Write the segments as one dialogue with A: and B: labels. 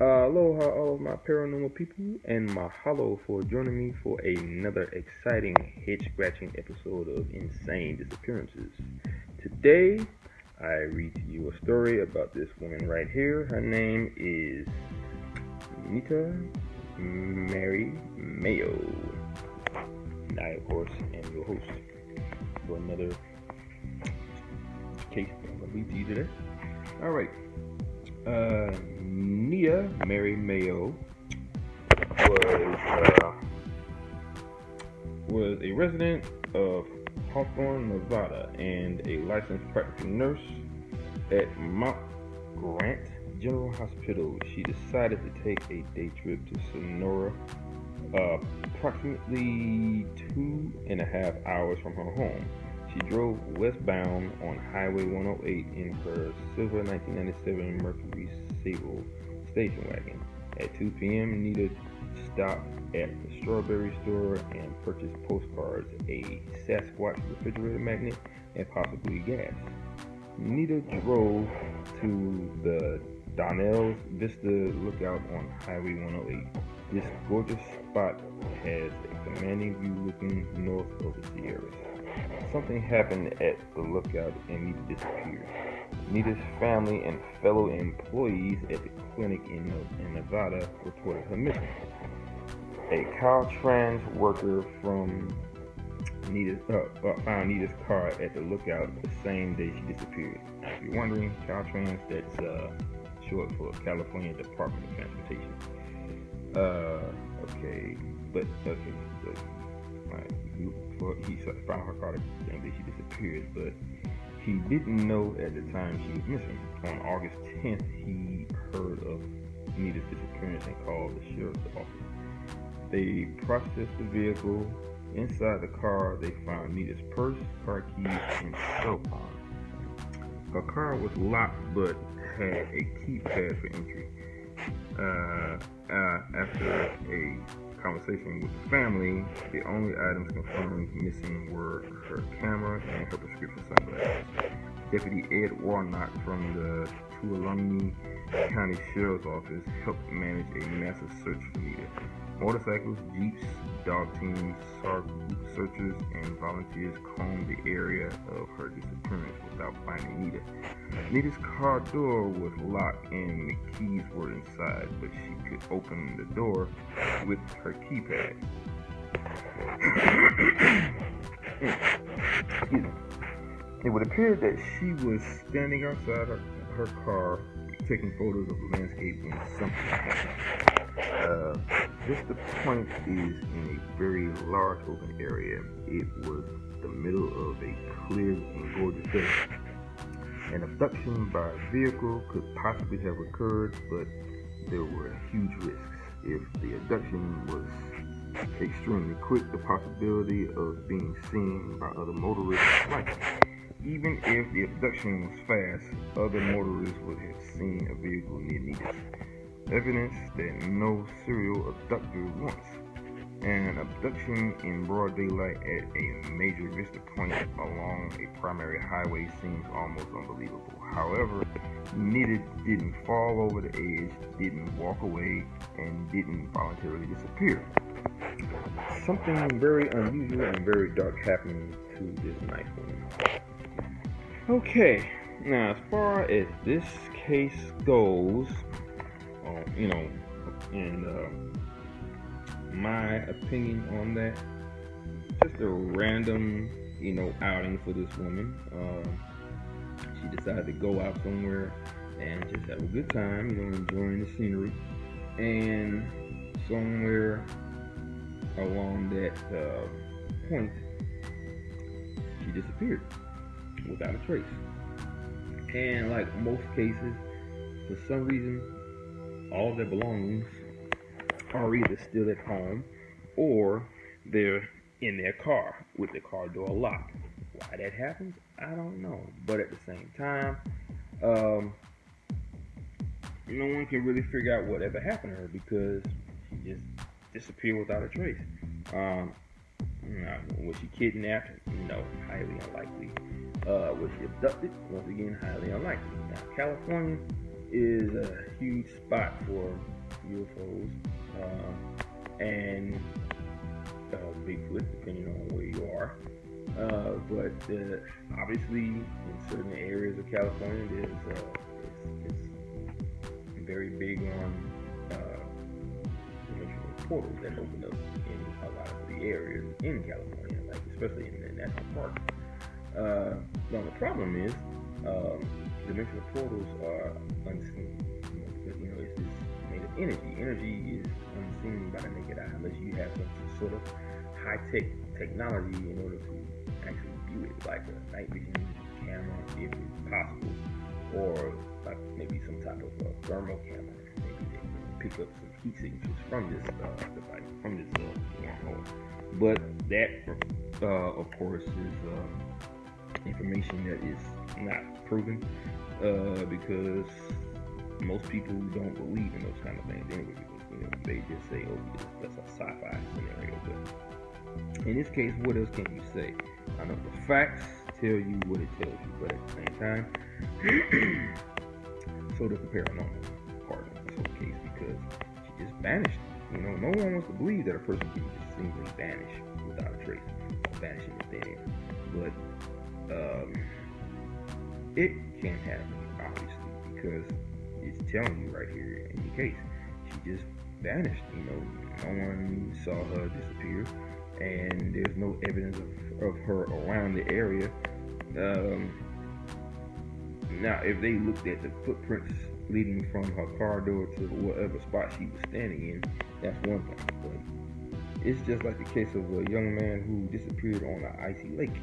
A: Aloha, all of my paranormal people, and mahalo for joining me for another exciting, head-scratching episode of Insane Disappearances. Today, I read to you a story about this woman right here. Her name is Nita Mary Mayo. And I, of course, am your host for another case I'm going to read to you today. Alright. Nita Mary Mayo was a resident of Hawthorne, Nevada, and a licensed practicing nurse at Mount Grant General Hospital. She decided to take a day trip to Sonora, approximately 2.5 hours from her home. She drove westbound on Highway 108 in her silver 1997 Mercury Sable station wagon. At 2 p.m., Nita stopped at the strawberry store and purchased postcards, a Sasquatch refrigerator magnet, and possibly gas. Nita drove to the Donnell's Vista Lookout on Highway 108. This gorgeous spot has a commanding view looking north of the Sierras. Something happened at the lookout and Nita disappeared. Nita's family and fellow employees at the clinic in Nevada reported her missing. A Caltrans worker from found Nita's car at the lookout the same day she disappeared. Now, if you're wondering, Caltrans, that's short for California Department of Transportation. He found her car the same day she disappeared, but he didn't know at the time she was missing. On August 10th, he heard of Nita's disappearance and called the sheriff's office. They processed the vehicle. Inside the car, they found Nita's purse, car keys, and cell phone. Her car was locked but had a keypad for entry. After a conversation with the family, the only items confirmed missing were her camera and her prescription sunglasses. Deputy Ed Warnock from the Tuolumne County Sheriff's Office helped manage a massive search for Nita. Motorcycles, jeeps, dog teams, searchers, and volunteers combed the area of her disappearance without finding Nita. Nita's car door was locked and the keys were inside, but she could open the door with her keypad. Excuse me. It would appear that she was standing outside her car taking photos of the landscape when something happened. The point is in a very large open area. It was the middle of a clear and gorgeous day. An abduction by vehicle could possibly have occurred, but there were huge risks. If the abduction was extremely quick, the possibility of being seen by other motorists was likely. Even if the abduction was fast, other motorists would have seen a vehicle near Nita's. Evidence that no serial abductor wants. An abduction in broad daylight at a major vista point along a primary highway seems almost unbelievable. However, Nita didn't fall over the edge, didn't walk away, and didn't voluntarily disappear. Something very unusual and very dark happened to this nice woman. Okay, now as far as this case goes, my opinion on that, just a random, outing for this woman. She decided to go out somewhere and just have a good time, enjoying the scenery. And somewhere along that point, she disappeared without a trace. And like most cases, for some reason, all their belongings are either still at home or they're in their car with the car door locked. Why that happens, I don't know. But at the same time, no one can really figure out whatever happened to her because she just disappeared without a trace. Was she kidnapped? No, highly unlikely. Was she abducted? Once again, highly unlikely. Now, California, is a huge spot for UFOs and Bigfoot, depending on where you are. But obviously, in certain areas of California, it's very big on dimensional portals that open up in a lot of the areas in California, like especially in the national parks. Now the problem is, dimensional portals are unseen, because it's just made of energy. Energy is unseen by the naked eye unless you have some sort of high-tech technology in order to actually view it, like a night vision camera, if it's possible, or like maybe some type of thermal camera. Maybe they can pick up some heat signatures from this device, from this wormhole. But that, of course, is information that is not proven, because most people don't believe in those kind of things anyway, because they just say, oh, that's a sci-fi scenario. But in this case, what else can you say? I know the facts tell you what it tells you, but at the same time, so does the paranormal part of this whole case, because she just vanished. No one wants to believe that a person can just simply vanish without a trace, or vanish in the thin air. But it can happen, obviously, because it's telling you right here in the case. She just vanished. No one saw her disappear, and there's no evidence of her around the area. Now, if they looked at the footprints leading from her car door to whatever spot she was standing in, that's one thing. But it's just like the case of a young man who disappeared on an icy lake.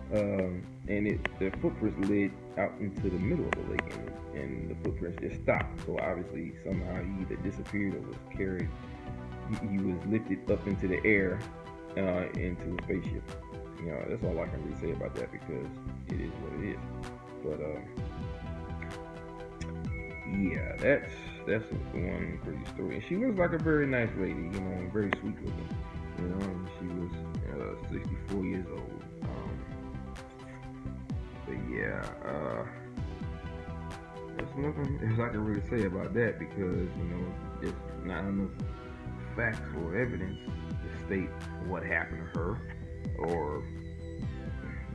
A: And the footprints led out into the middle of the lake, and the footprints just stopped. So obviously, somehow he either disappeared or was carried. He was lifted up into the air, into a spaceship. That's all I can really say about that, because it is what it is. But yeah, that's one crazy story. And she looks like a very nice lady, very sweet looking. And she was 64 years old. But yeah, there's nothing else I can really say about that, because there's not enough facts or evidence to state what happened to her or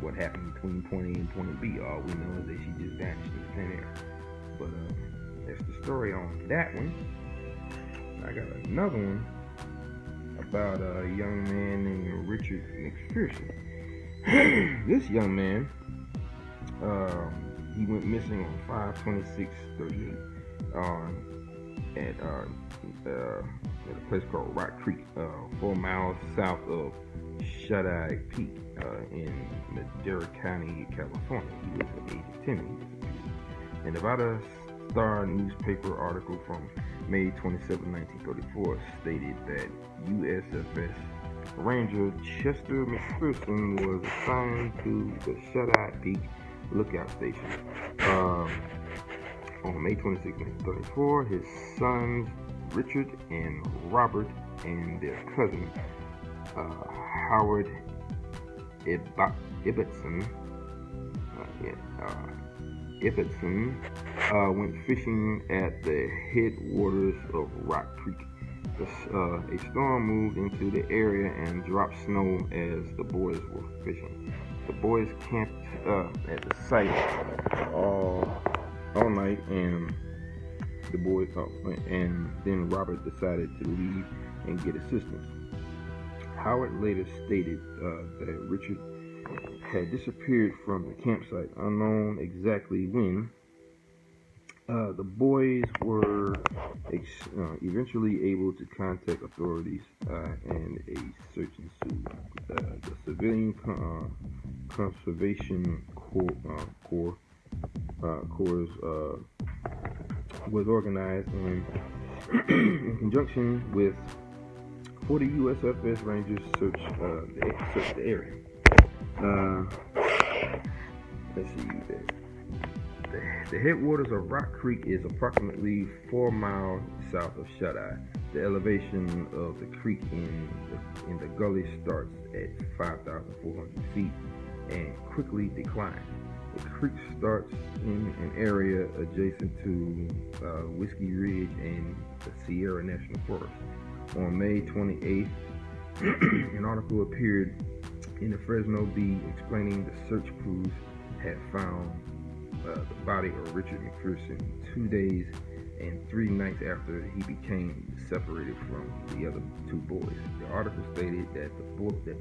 A: what happened between point A and point B. All we know is that she just vanished in thin air. But that's the story on that one. I got another one about a young man named Richard McPherson. This young man, he went missing on 5/26/38 at a place called Rock Creek, 4 miles south of Shut-Eye Peak in Madera County, California. He was at the age of 10 when he disappeared. And Nevada Star newspaper article from May 27, 1934 stated that USFS Ranger Chester McPherson was assigned to the Shut-Eye Peak lookout station. On May 26, 1934, his sons Richard and Robert and their cousin Howard Ibbotson went fishing at the headwaters of Rock Creek. A storm moved into the area and dropped snow as the boys were fishing. The boys camped at the site all night, and then Robert decided to leave and get assistance. Howard later stated that Richard had disappeared from the campsite, unknown exactly when. The boys were eventually able to contact authorities, and a search ensued. The Civilian Conservation Corps was organized in conjunction with 40 USFS Rangers searched the area. Let's see. The headwaters of Rock Creek is approximately 4 miles south of Shut-Eye. The elevation of the creek in the gully starts at 5,400 feet and quickly declines. The creek starts in an area adjacent to Whiskey Ridge and the Sierra National Forest. On May 28th, an article appeared in the Fresno Bee explaining the search crews had found the body of Richard McPherson 2 days and 3 nights after he became separated from the other 2 boys. The article stated that the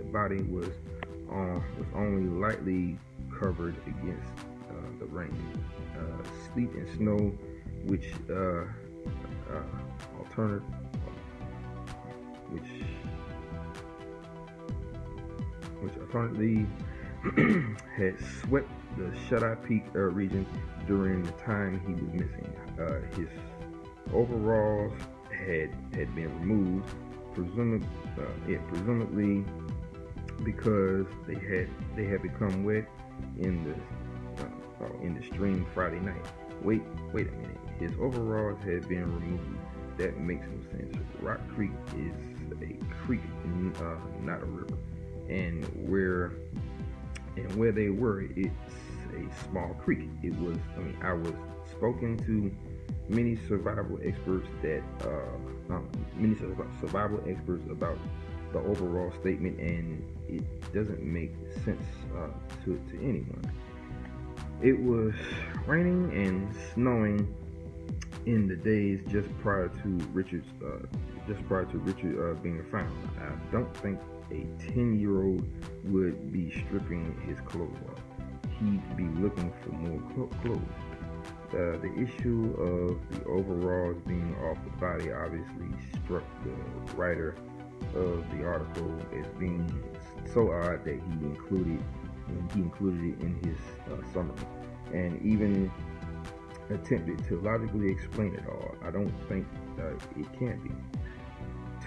A: body was only lightly covered against the rain, sleet and snow, which alternately had swept the Shut-Eye Peak region during the time he was missing. His overalls had been removed, presumably because they had become wet in the stream Friday night. Wait a minute. His overalls had been removed. That makes no sense. Rock Creek is a creek, not a river. And where they were, it's a small creek. I was spoken to many survival experts about the overall statement, and it doesn't make sense to anyone. It was raining and snowing in the days just prior to Richard being found. I don't think a 10-year-old would be stripping his clothes off. He'd be looking for more clothes. The issue of the overalls being off the body obviously struck the writer of the article as being so odd that he included it in his summary, and even attempted to logically explain it all. I don't think it can be.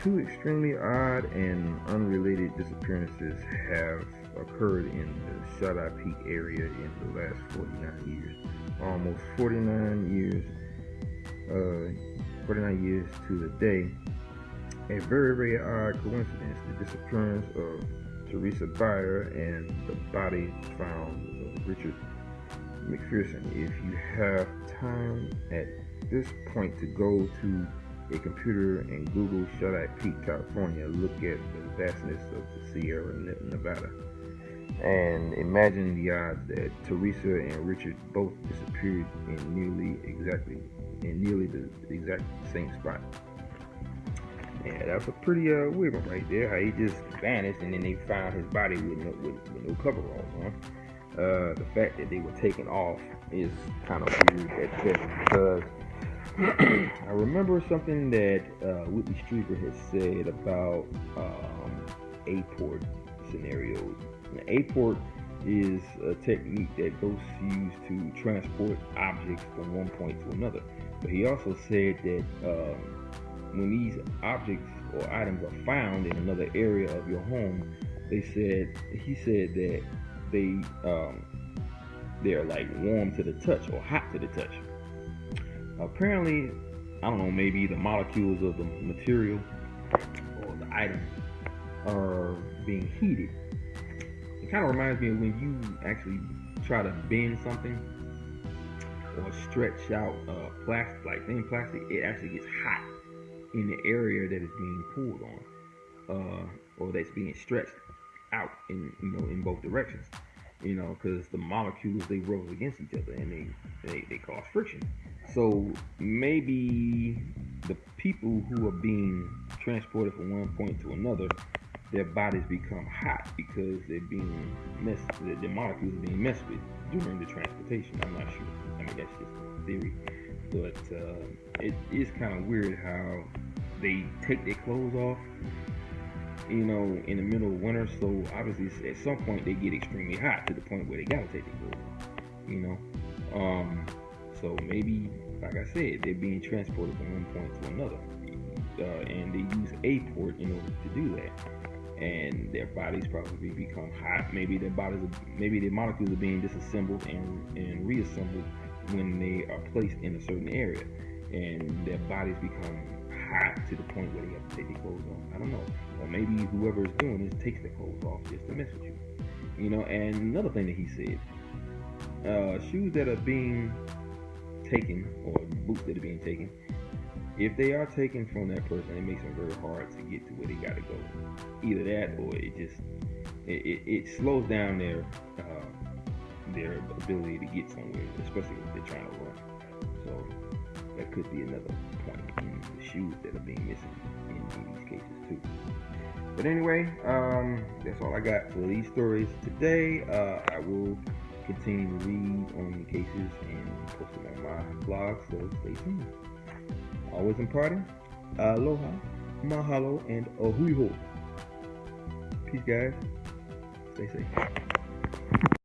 A: 2 extremely odd and unrelated disappearances have occurred in the Shut-Eye Peak area in the last 49 years. Almost 49 years to the day. A very, very odd coincidence. The disappearance of Teresa Byer and the body found of Richard McPherson. If you have time at this point to go to a computer and Google Shut-Eye Peak, California, look at the vastness of the Sierra Nevada, and imagine the odds that Teresa and Richard both disappeared in nearly the exact same spot. Yeah, that's a pretty weird one right there. How he just vanished and then they found his body with no coveralls on. The fact that they were taken off is kind of weird at best, because I remember something that Whitley Strieber had said about A-port scenarios. An A-port is a technique that ghosts use to transport objects from one point to another. But he also said that when these objects or items are found in another area of your home, he said that they're like warm to the touch or hot to the touch. Apparently, I don't know, maybe the molecules of the material or the item are being heated. It kind of reminds me of when you actually try to bend something or stretch out plastic, like thin plastic. It actually gets hot in the area that is being pulled on, or that's being stretched out in both directions. Because the molecules, they rub against each other and they cause friction. So maybe the people who are being transported from one point to another, their bodies become hot because they're being the molecules are being messed with during the transportation. I'm not sure. I mean, that's just a theory. But it is kind of weird how they take their clothes off, in the middle of winter. So obviously at some point they get extremely hot to the point where they gotta take their clothes off, so maybe, like I said, they're being transported from one point to another, and they use a port in order to do that, and their bodies probably become hot. Maybe their molecules are being disassembled and reassembled when they are placed in a certain area, and their bodies become hot to the point where they have to take their clothes off. I don't know. Or maybe whoever is doing this takes their clothes off just to mess with you. And another thing that he said, shoes that are being taken, or boots that are being taken, if they are taken from that person, it makes them very hard to get to where they gotta go. Either that, or it slows down their ability to get somewhere, especially if they're trying to run. So that could be another point in the shoes that are being missing in these cases too. But anyway, that's all I got for these stories today. I will continue to read on the cases and post them on my blog, so stay tuned. Always imparting. Aloha, mahalo, and ahui ho. Peace, guys. Stay safe.